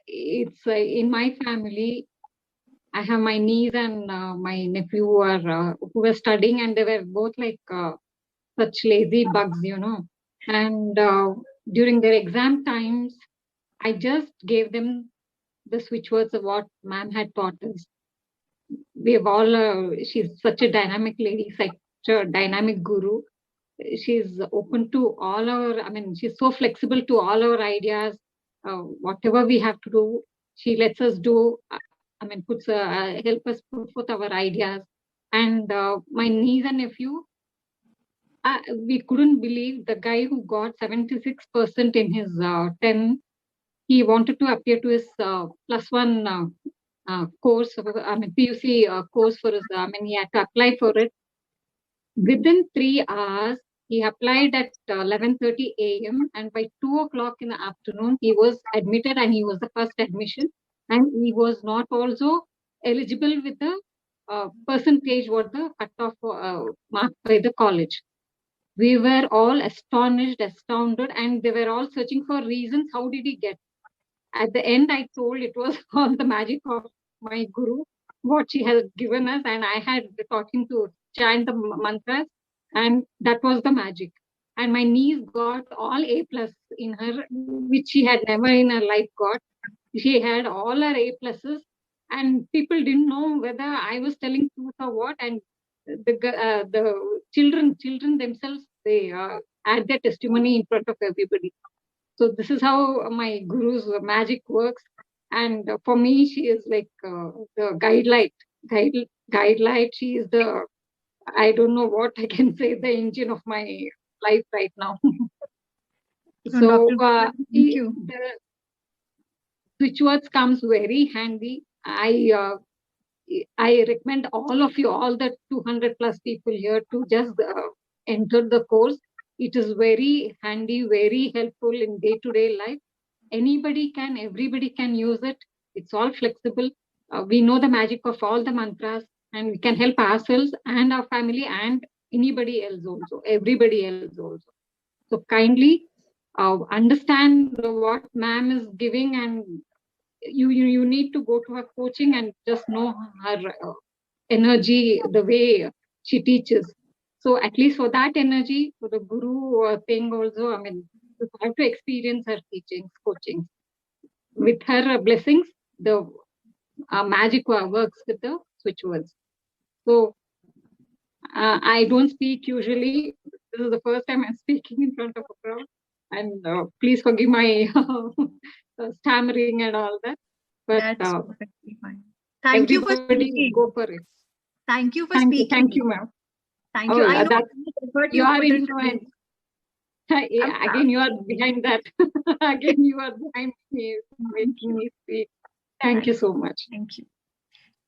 it's in my family. I have my niece and my nephew who were studying, and they were both like such lazy bugs, And during their exam times, I just gave them the switch words of what ma'am had taught us. We have all, she's such a dynamic lady, such a dynamic guru. She's open to all she's so flexible to all our ideas. Whatever we have to do, she lets us do. Help us put forth our ideas. And my niece and nephew, we couldn't believe the guy who got 76% in his 10. He wanted to appear to his +1 course, PUC course for his, he had to apply for it. Within 3 hours, he applied at 11:30 a.m. and by 2 o'clock in the afternoon, he was admitted and he was the first admission. And he was not also eligible with the percentage what the cutoff marked by the college. We were all astonished, astounded, and they were all searching for reasons. How did he get? At the end, I told it was all the magic of my guru, what she has given us, and I had taught him to chant the mantras, and that was the magic. And my niece got all A+ in her, which she had never in her life got. She had all her A+, and people didn't know whether I was telling truth or what. And the children themselves, they add their testimony in front of everybody. So this is how my guru's magic works. And for me, she is like the guide light. She is the, I don't know what I can say, the engine of my life right now. So the Switchwords comes very handy. I recommend all of you, all the 200 plus people here, to just enter the course. It is very handy, very helpful in day-to-day life. Everybody can use it. It's all flexible. We know the magic of all the mantras, and we can help ourselves and our family and anybody else also, everybody else also. So kindly understand what ma'am is giving, and you need to go to her coaching and just know her energy, the way she teaches. So at least for that energy, for the guru thing also, you have to experience her teachings, coaching. With her blessings, the magic works with the Switchwords. So I don't speak usually. This is the first time I'm speaking in front of a crowd. And please forgive my stammering and all that. But that's perfectly fine. Thank you for speaking. Go for it. Thank you for speaking. Thank you, ma'am. Thank you. I know you are influenced. Again, you are behind that. Again, you are behind me, making me speak. Thank you so much. Thank you.